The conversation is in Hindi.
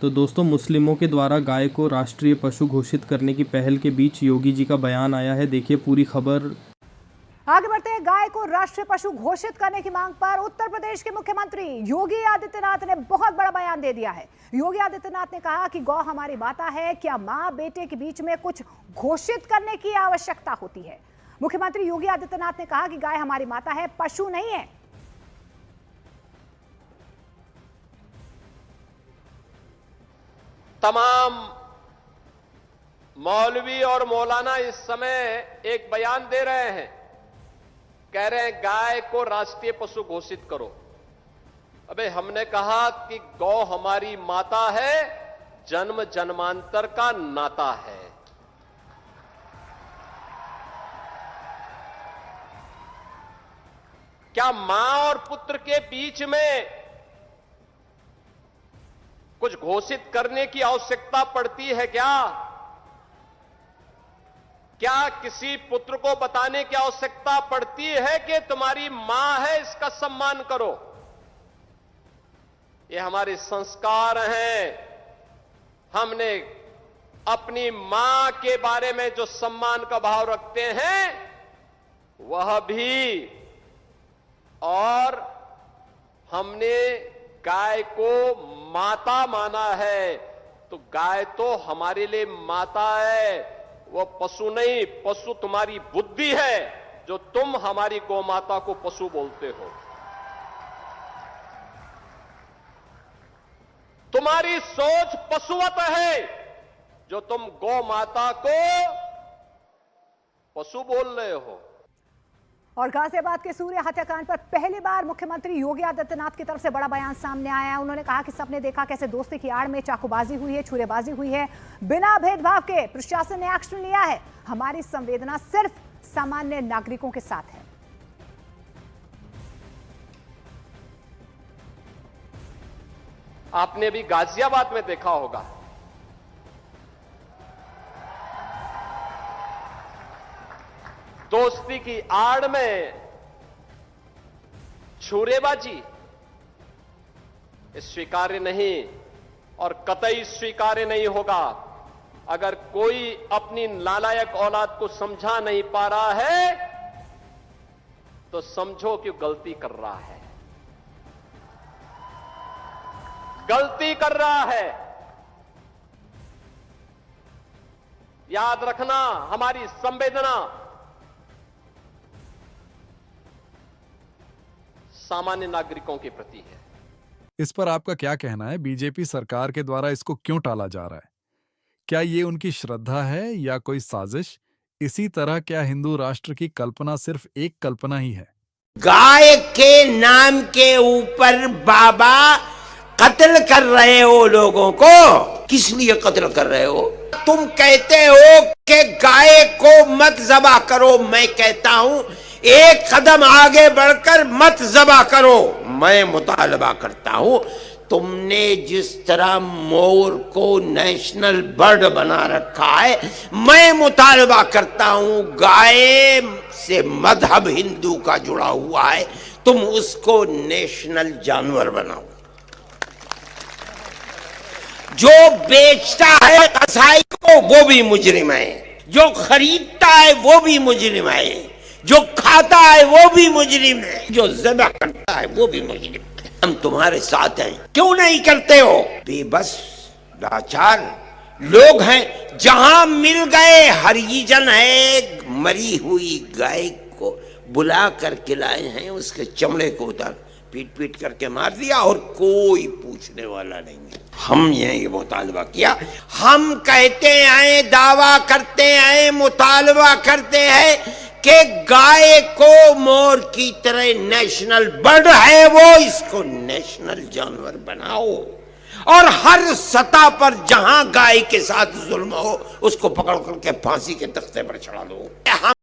तो दोस्तों, मुस्लिमों के द्वारा गाय को राष्ट्रीय पशु घोषित करने की पहल के बीच योगी जी का बयान आया है। देखिए पूरी खबर। आगे बढ़ते हैं। गाय को राष्ट्रीय पशु घोषित करने की मांग पर उत्तर प्रदेश के मुख्यमंत्री योगी आदित्यनाथ ने बहुत बड़ा बयान दे दिया है। योगी आदित्यनाथ ने कहा कि गौ हमारी माता है, क्या मां बेटे के बीच में कुछ घोषित करने की आवश्यकता होती है। मुख्यमंत्री योगी आदित्यनाथ ने कहा कि गाय हमारी माता है, पशु नहीं है। तमाम मौलवी और मौलाना इस समय एक बयान दे रहे हैं, कह रहे हैं गाय को राष्ट्रीय पशु घोषित करो। अबे हमने कहा कि गौ हमारी माता है, जन्म जन्मांतर का नाता है। क्या मां और पुत्र के बीच में कुछ घोषित करने की आवश्यकता पड़ती है क्या? क्या किसी पुत्र को बताने की आवश्यकता पड़ती है कि तुम्हारी मां है, इसका सम्मान करो? ये हमारे संस्कार हैं। हमने अपनी मां के बारे में जो सम्मान का भाव रखते हैं वह भी, और हमने गाय को माता माना है, तो गाय तो हमारे लिए माता है, वो पशु नहीं। पशु तुम्हारी बुद्धि है जो तुम हमारी गौ माता को पशु बोलते हो। तुम्हारी सोच पशुवत है जो तुम गौ माता को पशु बोल रहे हो। और गाजियाबाद के सूर्य हत्याकांड पर पहली बार मुख्यमंत्री योगी आदित्यनाथ की तरफ से बड़ा बयान सामने आया है। उन्होंने कहा कि सबने देखा कैसे दोस्ती की आड़ में चाकूबाजी हुई है, छुरेबाजी हुई है। बिना भेदभाव के प्रशासन ने एक्शन लिया है। हमारी संवेदना सिर्फ सामान्य नागरिकों के साथ है। आपने भी गाजियाबाद में देखा होगा, दोस्ती की आड़ में छुरेबाजी स्वीकार्य नहीं और कतई स्वीकार्य नहीं होगा। अगर कोई अपनी नालायक औलाद को समझा नहीं पा रहा है तो समझो कि गलती कर रहा है, गलती कर रहा है। याद रखना, हमारी संवेदना सामान्य नागरिकों के प्रति है। इस पर आपका क्या कहना है? बीजेपी सरकार के द्वारा इसको क्यों टाला जा रहा है? क्या ये उनकी श्रद्धा है या कोई साजिश? इसी तरह क्या हिंदू राष्ट्र की कल्पना सिर्फ एक कल्पना ही है? गाय के नाम के ऊपर बाबा कत्ल कर रहे हो लोगों को। किस लिए कत्ल कर रहे हो? तुम कहते हो कि गाय को मत ज़बा करो, मैं कहता हूं एक कदम आगे बढ़कर मत ज़बा करो। मैं मुतालबा करता हूं, तुमने जिस तरह मोर को नेशनल बर्ड बना रखा है, मैं मुतालबा करता हूं गाय से मजहब हिंदू का जुड़ा हुआ है, तुम उसको नेशनल जानवर बनाओ। जो बेचता है कसाई को वो भी मुजरिम है, जो खरीदता है वो भी मुजरिम है, जो खाता है वो भी मुजरिम है, जो ज़िबा करता है वो भी मुजरिम है। हम तुम्हारे साथ हैं, क्यों नहीं करते हो? बेबस लाचार लोग हैं। जहां मिल गए हरिजन है, मरी हुई गाय को बुला कर के लाए हैं, उसके चमड़े को उतार पीट पीट करके मार दिया और कोई पूछने वाला नहीं है। हम ये मुतालबा किया, हम कहते हैं, दावा करते हैं, मुतालबा करते हैं कि गाय को मोर की तरह नेशनल बर्ड है वो, इसको नेशनल जानवर बनाओ और हर सतह पर जहां गाय के साथ जुल्म हो उसको पकड़ करके फांसी के तख्ते पर चढ़ा दो। हम